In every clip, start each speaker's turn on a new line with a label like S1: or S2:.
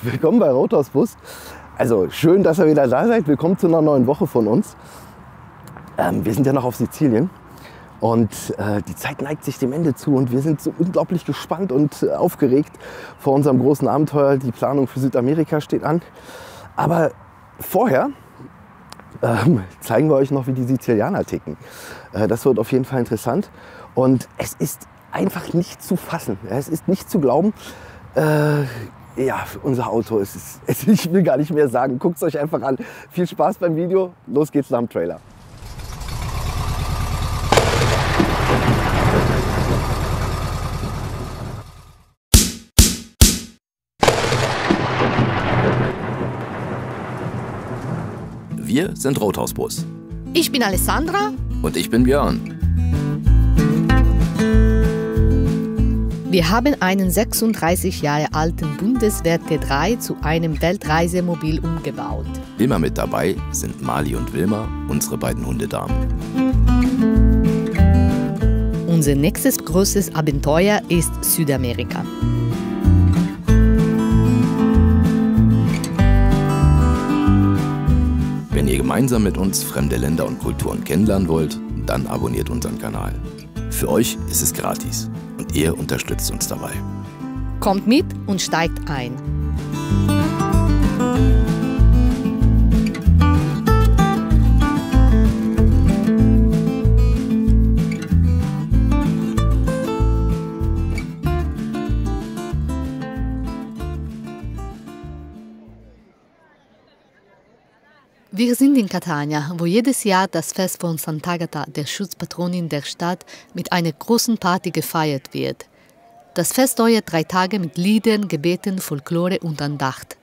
S1: Willkommen bei Rothaus Bus. Also schön, dass ihr wieder da seid. Willkommen zu einer neuen Woche von uns. Wir sind ja noch auf Sizilien und die Zeit neigt sich dem Ende zu und wir sind so unglaublich gespannt und aufgeregt vor unserem großen Abenteuer. Die Planung für Südamerika steht an. Aber vorher zeigen wir euch noch, wie die Sizilianer ticken. Das wird auf jeden Fall interessant und es ist einfach nicht zu fassen. Es ist nicht zu glauben. Ja, unser Auto ist es. Ich will gar nicht mehr sagen. Guckt es euch einfach an. Viel Spaß beim Video. Los geht's nach dem Trailer.
S2: Wir sind Rothaus Bus.
S3: Ich bin Alessandra.
S2: Und ich bin Björn.
S3: Wir haben einen 36 Jahre alten Bundeswehr T3 zu einem Weltreisemobil umgebaut.
S2: Immer mit dabei sind Mali und Wilma, unsere beiden Hundedamen.
S3: Unser nächstes großes Abenteuer ist Südamerika.
S2: Wenn ihr gemeinsam mit uns fremde Länder und Kulturen kennenlernen wollt, dann abonniert unseren Kanal. Für euch ist es gratis und ihr unterstützt uns dabei.
S3: Kommt mit und steigt ein. Wir sind in Catania, wo jedes Jahr das Fest von Sant'Agata, der Schutzpatronin der Stadt, mit einer großen Party gefeiert wird. Das Fest dauert 3 Tage mit Liedern, Gebeten, Folklore und Andacht.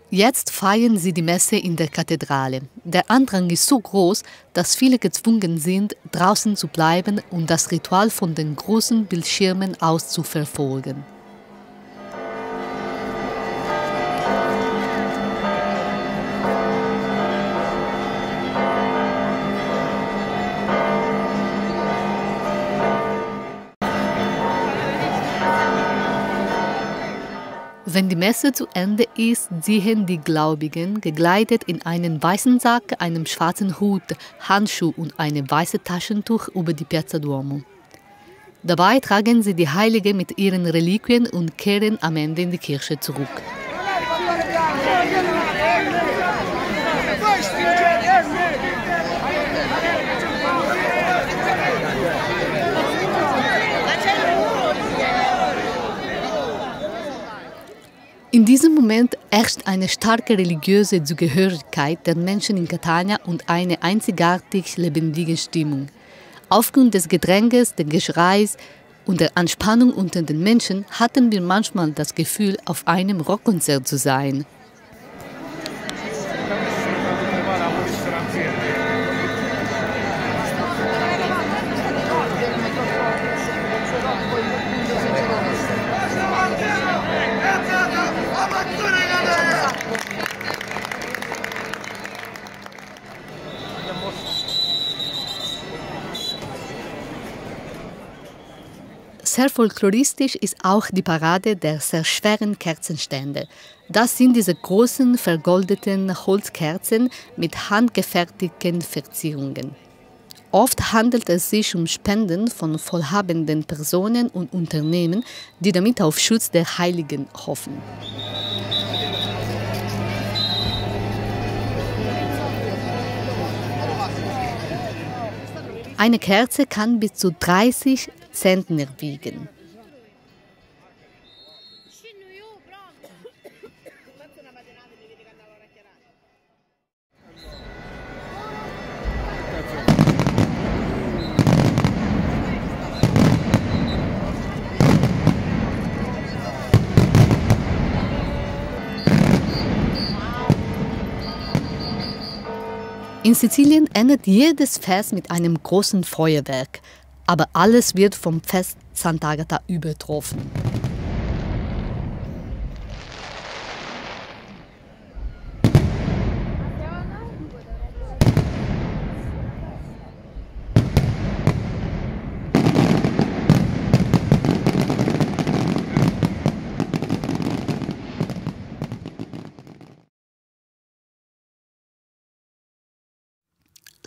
S3: Jetzt feiern sie die Messe in der Kathedrale. Der Andrang ist so groß, dass viele gezwungen sind, draußen zu bleiben und das Ritual von den großen Bildschirmen aus zu verfolgen. Wenn die Messe zu Ende ist, ziehen die Gläubigen, gekleidet in einen weißen Sack, einem schwarzen Hut, Handschuh und einem weißen Taschentuch über die Piazza Duomo. Dabei tragen sie die Heilige mit ihren Reliquien und kehren am Ende in die Kirche zurück. In diesem Moment herrscht eine starke religiöse Zugehörigkeit der Menschen in Catania und eine einzigartig lebendige Stimmung. Aufgrund des Gedränges, des Geschreis und der Anspannung unter den Menschen hatten wir manchmal das Gefühl, auf einem Rockkonzert zu sein. Sehr folkloristisch ist auch die Parade der sehr schweren Kerzenstände. Das sind diese großen, vergoldeten Holzkerzen mit handgefertigten Verzierungen. Oft handelt es sich um Spenden von wohlhabenden Personen und Unternehmen, die damit auf Schutz der Heiligen hoffen. Eine Kerze kann bis zu 30 Zentner wiegen. In Sizilien endet jedes Fest mit einem großen Feuerwerk, aber alles wird vom Fest Sant'Agata übertroffen.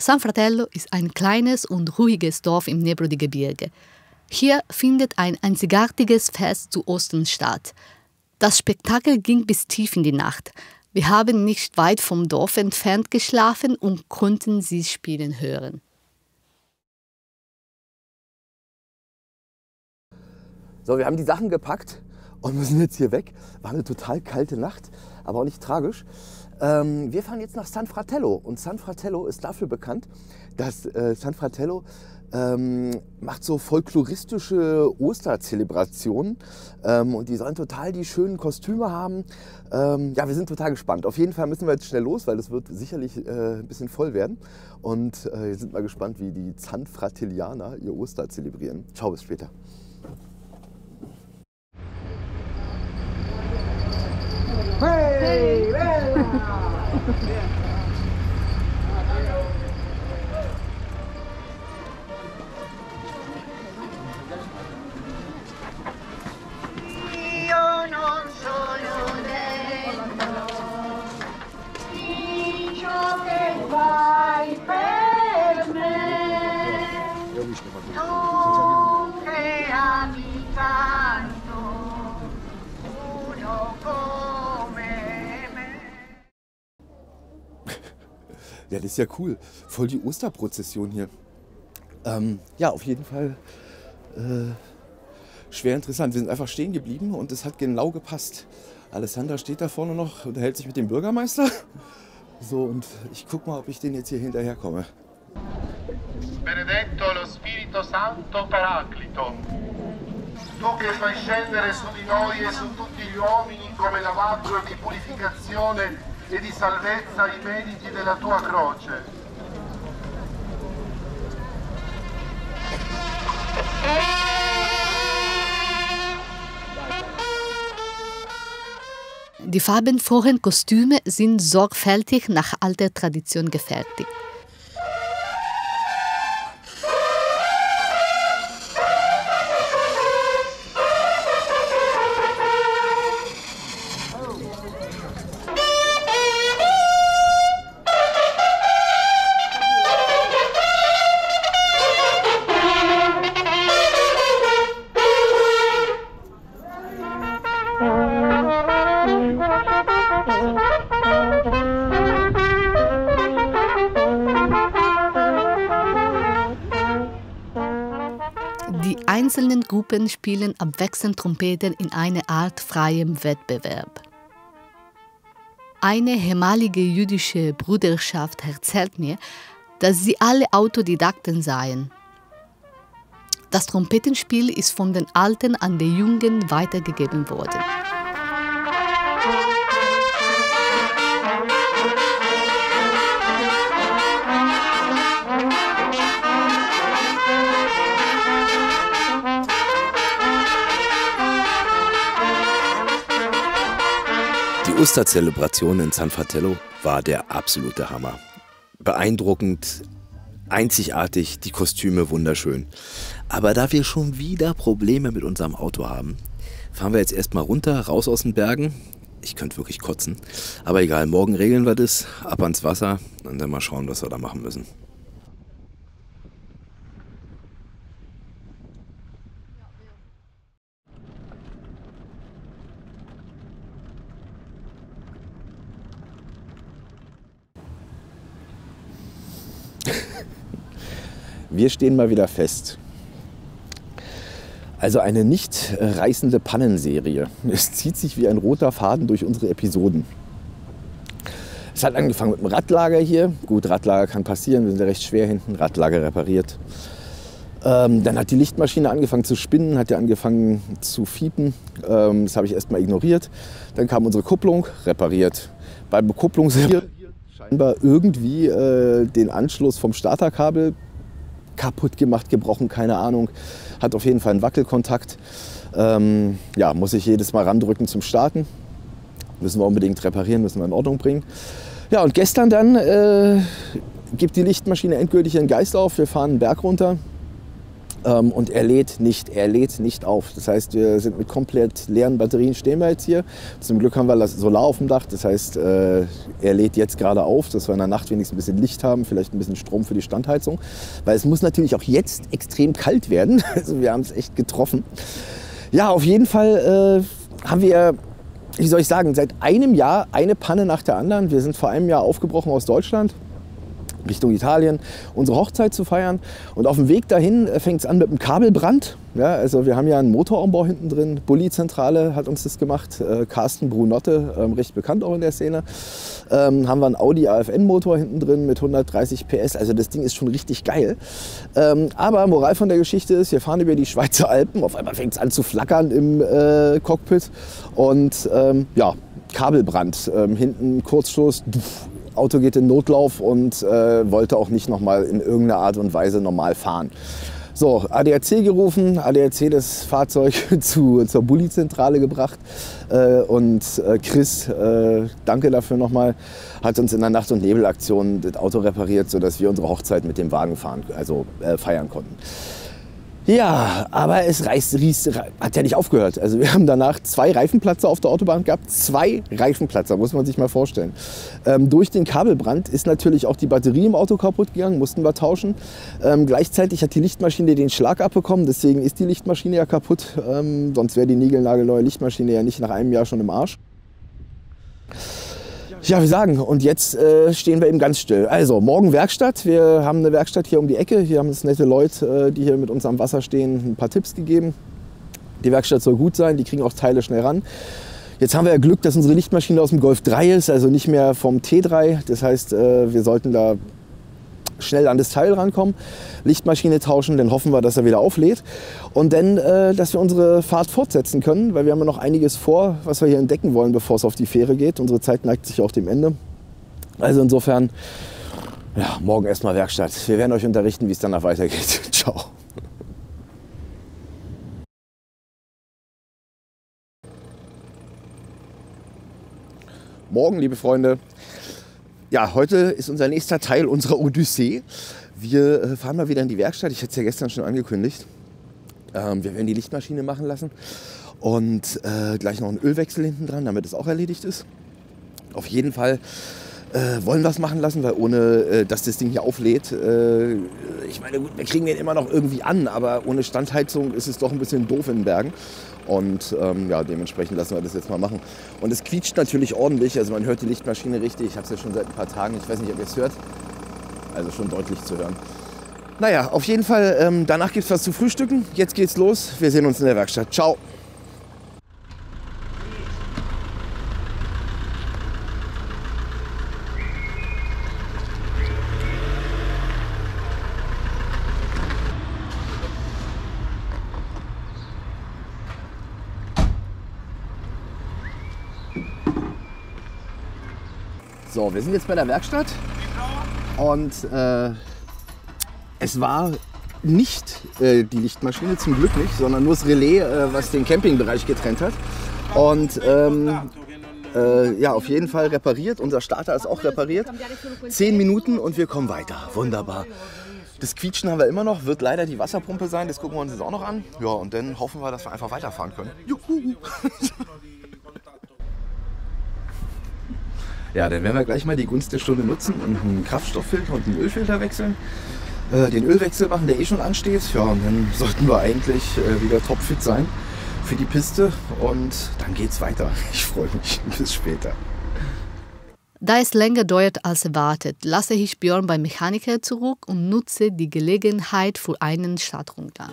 S3: San Fratello ist ein kleines und ruhiges Dorf im Nebrodi-Gebirge. Hier findet ein einzigartiges Fest zu Ostern statt. Das Spektakel ging bis tief in die Nacht. Wir haben nicht weit vom Dorf entfernt geschlafen und konnten sie spielen hören.
S1: So, wir haben die Sachen gepackt und müssen jetzt hier weg. War eine total kalte Nacht, aber auch nicht tragisch. Wir fahren jetzt nach San Fratello und San Fratello ist dafür bekannt, dass San Fratello macht so folkloristische Osterzelebrationen und die sollen total die schönen Kostüme haben. Ja, wir sind total gespannt. Auf jeden Fall müssen wir jetzt schnell los, weil es wird sicherlich ein bisschen voll werden. Und wir sind mal gespannt, wie die San Fratellianer ihr Oster zelebrieren. Ciao, bis später. Hey,
S4: Io non sono dentro di ciò che fai per me, tu che ami tanto uno come me.
S1: Ja, das ist ja cool. Voll die Osterprozession hier. Ja, auf jeden Fall schwer interessant. Wir sind einfach stehen geblieben und es hat genau gepasst. Alessandra steht da vorne noch, unterhält sich mit dem Bürgermeister. So, und ich guck mal, ob ich den jetzt hier hinterherkomme.
S5: Benedetto lo Spirito Santo Paraclito, tu che fai scendere su di noi e su tutti gli uomini come lavaggio di purificazione e di salvezza i meriti della tua croce.
S3: Die farbenfrohen Kostüme sind sorgfältig nach alter Tradition gefertigt. Die einzelnen Gruppen spielen abwechselnd Trompeten in einer Art freiem Wettbewerb. Eine ehemalige jüdische Bruderschaft erzählt mir, dass sie alle Autodidakten seien. Das Trompetenspiel ist von den Alten an die Jungen weitergegeben worden.
S2: Die Osterzelebration in San Fratello war der absolute Hammer. Beeindruckend, einzigartig, die Kostüme wunderschön. Aber da wir schon wieder Probleme mit unserem Auto haben, fahren wir jetzt erstmal runter, raus aus den Bergen. Ich könnte wirklich kotzen. Aber egal, morgen regeln wir das, ab ans Wasser und dann mal schauen, was wir da machen müssen.
S1: Wir stehen mal wieder fest. Also eine nicht reißende Pannenserie. Es zieht sich wie ein roter Faden durch unsere Episoden. Es hat angefangen mit dem Radlager hier. Gut, Radlager kann passieren, wir sind ja recht schwer hinten. Radlager repariert. Dann hat die Lichtmaschine angefangen zu spinnen, hat ja angefangen zu fiepen. Das habe ich erstmal ignoriert. Dann kam unsere Kupplung, repariert. Bei der Kupplung scheinbar irgendwie den Anschluss vom Starterkabel kaputt gemacht, gebrochen, keine Ahnung. Hat auf jeden Fall einen Wackelkontakt. Ja, muss ich jedes Mal randrücken zum Starten. Müssen wir unbedingt reparieren, müssen wir in Ordnung bringen. Ja, und gestern dann gibt die Lichtmaschine endgültig ihren Geist auf. Wir fahren einen Berg runter. Und er lädt nicht auf. Das heißt, wir sind mit komplett leeren Batterien stehen wir jetzt hier. Zum Glück haben wir das Solar auf dem Dach. Das heißt, er lädt jetzt gerade auf, dass wir in der Nacht wenigstens ein bisschen Licht haben, vielleicht ein bisschen Strom für die Standheizung. Weil es muss natürlich auch jetzt extrem kalt werden. Also wir haben es echt getroffen. Ja, auf jeden Fall haben wir, wie soll ich sagen, seit einem Jahr eine Panne nach der anderen. Wir sind vor einem Jahr aufgebrochen aus Deutschland Richtung Italien, unsere Hochzeit zu feiern. Und auf dem Weg dahin fängt es an mit einem Kabelbrand. Ja, also wir haben ja einen Motorumbau hinten drin. Bulli-Zentrale hat uns das gemacht. Carsten Brunotte, recht bekannt auch in der Szene. Haben wir einen Audi AFN-Motor hinten drin mit 130 PS. Also das Ding ist schon richtig geil. Aber Moral von der Geschichte ist, wir fahren über die Schweizer Alpen. Auf einmal fängt es an zu flackern im Cockpit. Und ja, Kabelbrand. Hinten Kurzschluss. Auto geht in Notlauf und wollte auch nicht nochmal in irgendeiner Art und Weise normal fahren. So, ADAC gerufen, ADAC das Fahrzeug zur Bulli-Zentrale gebracht und Chris, danke dafür nochmal, hat uns in der Nacht- und Nebelaktion das Auto repariert, sodass wir unsere Hochzeit mit dem Wagen feiern konnten. Ja, aber es hat ja nicht aufgehört. Also wir haben danach 2 Reifenplatzer auf der Autobahn gehabt. 2 Reifenplatzer, muss man sich mal vorstellen. Durch den Kabelbrand ist natürlich auch die Batterie im Auto kaputt gegangen, mussten wir tauschen. Gleichzeitig hat die Lichtmaschine den Schlag abbekommen, deswegen ist die Lichtmaschine ja kaputt. Sonst wäre die niegelnagelneue Lichtmaschine ja nicht nach einem Jahr schon im Arsch. Ja, wir sagen, und jetzt stehen wir eben ganz still. Also, morgen Werkstatt. Wir haben eine Werkstatt hier um die Ecke. Hier haben uns nette Leute, die hier mit uns am Wasser stehen, ein paar Tipps gegeben. Die Werkstatt soll gut sein, die kriegen auch Teile schnell ran. Jetzt haben wir ja Glück, dass unsere Lichtmaschine aus dem Golf 3 ist, also nicht mehr vom T3. Das heißt, wir sollten da schnell an das Teil rankommen, Lichtmaschine tauschen, dann hoffen wir, dass er wieder auflädt und dann, dass wir unsere Fahrt fortsetzen können, weil wir haben ja noch einiges vor, was wir hier entdecken wollen, bevor es auf die Fähre geht. Unsere Zeit neigt sich auch dem Ende. Also insofern, ja, morgen erstmal Werkstatt. Wir werden euch unterrichten, wie es danach weitergeht. Ciao. Morgen, liebe Freunde. Ja, heute ist unser nächster Teil unserer Odyssee. Wir fahren mal wieder in die Werkstatt. Ich hatte es ja gestern schon angekündigt. Wir werden die Lichtmaschine machen lassen und gleich noch einen Ölwechsel hinten dran, damit es auch erledigt ist. Auf jeden Fall wollen wir es machen lassen, weil ohne, dass das Ding hier auflädt, ich meine, gut, wir kriegen den immer noch irgendwie an, aber ohne Standheizung ist es doch ein bisschen doof in den Bergen. Und ja, dementsprechend lassen wir das jetzt mal machen. Und es quietscht natürlich ordentlich, also man hört die Lichtmaschine richtig. Ich habe es ja schon seit ein paar Tagen, ich weiß nicht, ob ihr es hört. Also schon deutlich zu hören. Naja, auf jeden Fall, danach gibt es was zu frühstücken. Jetzt geht's los, wir sehen uns in der Werkstatt. Ciao! So, wir sind jetzt bei der Werkstatt und es war nicht die Lichtmaschine, zum Glück nicht, sondern nur das Relais, was den Campingbereich getrennt hat. Und ja, auf jeden Fall repariert. Unser Starter ist auch repariert. 10 Minuten und wir kommen weiter. Wunderbar. Das Quietschen haben wir immer noch, wird leider die Wasserpumpe sein, das gucken wir uns jetzt auch noch an. Ja, und dann hoffen wir, dass wir einfach weiterfahren können. Juhu. Ja, dann werden wir gleich mal die Gunst der Stunde nutzen und einen Kraftstofffilter und einen Ölfilter wechseln. Den Ölwechsel machen, der eh schon ansteht. Ja, und dann sollten wir eigentlich wieder topfit sein für die Piste. Und dann geht's weiter. Ich freue mich. Bis später.
S3: Da es länger dauert als erwartet, lasse ich Björn beim Mechaniker zurück und nutze die Gelegenheit für einen Stadtrundgang.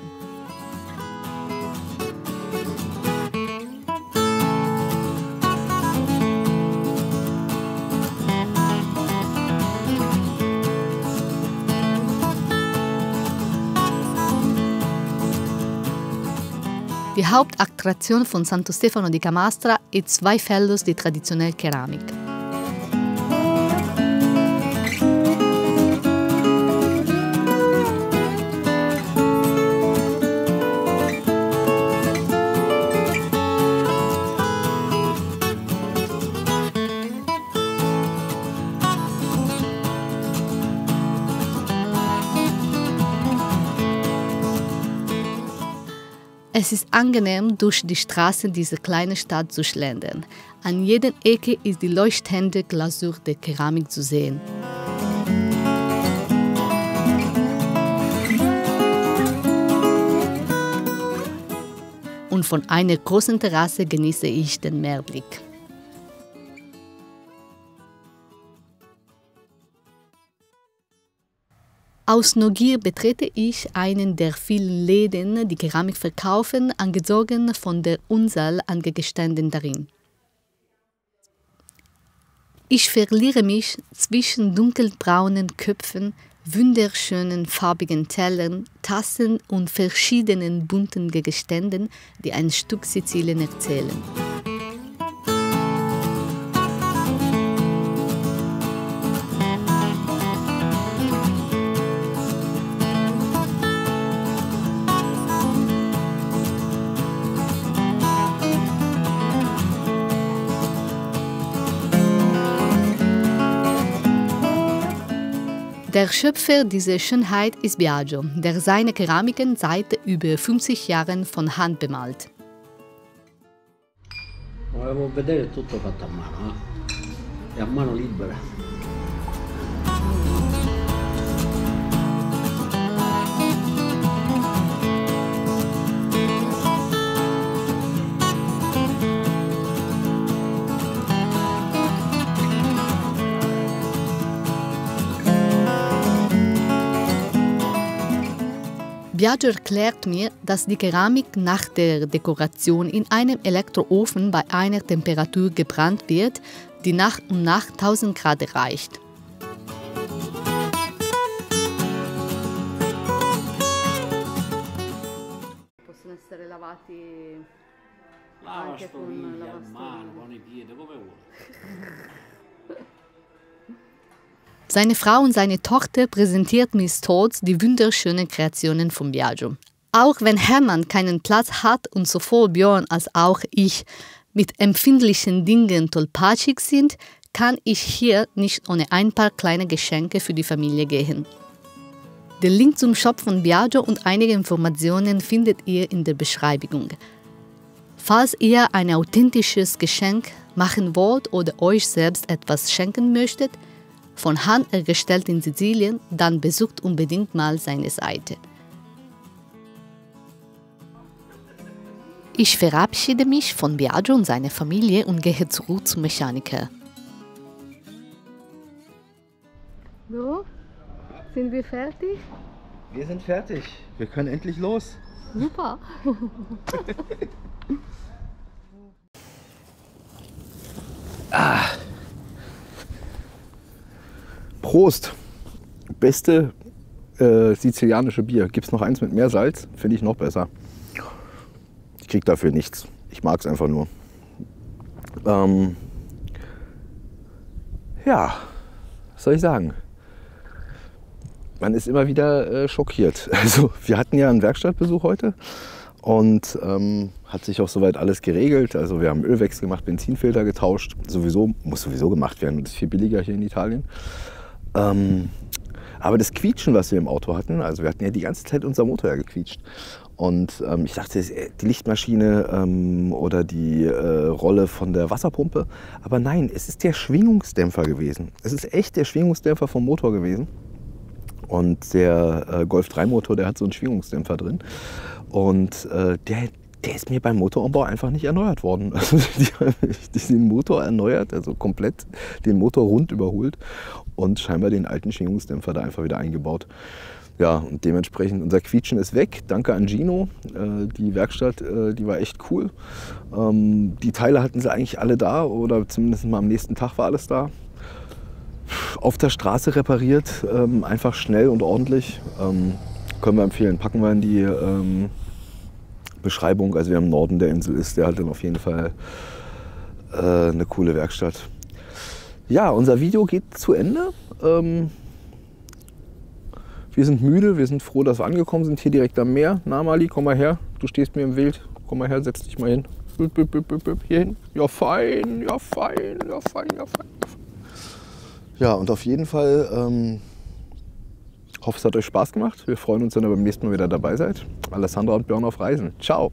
S3: Die Hauptattraktion von Santo Stefano di Camastra ist 2 Felder di traditionelle Keramik. Es ist angenehm, durch die Straßen dieser kleinen Stadt zu schlendern. An jeder Ecke ist die leuchtende Glasur der Keramik zu sehen. Und von einer großen Terrasse genieße ich den Meerblick. Aus Neugier betrete ich einen der vielen Läden, die Keramik verkaufen, angezogen von der Unzahl an Gegenständen darin. Ich verliere mich zwischen dunkelbraunen Köpfen, wunderschönen farbigen Tellern, Tassen und verschiedenen bunten Gegenständen, die ein Stück Sizilien erzählen. Der Schöpfer dieser Schönheit ist Biagio, der seine Keramiken seit über 50 Jahren von Hand bemalt.
S6: Volevo vedere tutto fatto a mano, e a mano libera.
S3: Biagio erklärt mir, dass die Keramik nach der Dekoration in einem Elektroofen bei einer Temperatur gebrannt wird, die nach und nach 1000 Grad erreicht.
S7: Possono essere lavati
S6: Anche con la mano, con i piedi, come vuoi.
S3: Seine Frau und seine Tochter präsentiert mir stolz die wunderschönen Kreationen von Biagio. Auch wenn Hermann keinen Platz hat und sowohl Björn als auch ich mit empfindlichen Dingen tollpatschig sind, kann ich hier nicht ohne ein paar kleine Geschenke für die Familie gehen. Den Link zum Shop von Biagio und einige Informationen findet ihr in der Beschreibung. Falls ihr ein authentisches Geschenk machen wollt oder euch selbst etwas schenken möchtet, von Hand hergestellt in Sizilien, dann besucht unbedingt mal seine Seite. Ich verabschiede mich von Biagio und seiner Familie und gehe zurück zum Mechaniker.
S7: So, sind wir fertig?
S1: Wir sind fertig. Wir können endlich los.
S7: Super.
S1: Prost! Beste sizilianische Bier. Gibt es noch eins mit mehr Salz? Finde ich noch besser. Ich krieg dafür nichts. Ich mag es einfach nur. Ja, was soll ich sagen? Man ist immer wieder schockiert. Also wir hatten ja einen Werkstattbesuch heute und hat sich auch soweit alles geregelt. Also wir haben Ölwechsel gemacht, Benzinfilter getauscht. Muss sowieso gemacht werden. Das ist viel billiger hier in Italien. Aber das Quietschen, was wir im Auto hatten, also wir hatten ja die ganze Zeit unser Motor ja gequietscht. Und ich dachte, die Lichtmaschine oder die Rolle von der Wasserpumpe. Aber nein, es ist der Schwingungsdämpfer gewesen. Es ist echt der Schwingungsdämpfer vom Motor gewesen. Und der Golf 3 Motor, der hat so einen Schwingungsdämpfer drin. Und der ist mir beim Motorumbau einfach nicht erneuert worden. Also die haben den Motor erneuert, also komplett den Motor rund überholt und scheinbar den alten Schwingungsdämpfer da einfach wieder eingebaut. Ja, und dementsprechend unser Quietschen ist weg. Danke an Gino. Die Werkstatt, die war echt cool. Die Teile hatten sie eigentlich alle da oder zumindest mal am nächsten Tag war alles da. Auf der Straße repariert, einfach schnell und ordentlich. Können wir empfehlen. Packen wir in die Beschreibung. Also wer im Norden der Insel ist, der hat dann auf jeden Fall eine coole Werkstatt. Ja, unser Video geht zu Ende. Wir sind müde, wir sind froh, dass wir angekommen sind, hier direkt am Meer. Na Mali, komm mal her, du stehst mir im Wild. Komm mal her, setz dich mal hin. Hier hin. Ja fein, ja fein, ja fein, ja fein. Ja, und auf jeden Fall hoffe, es hat euch Spaß gemacht. Wir freuen uns, wenn ihr beim nächsten Mal wieder dabei seid. Alessandra und Björn auf Reisen. Ciao!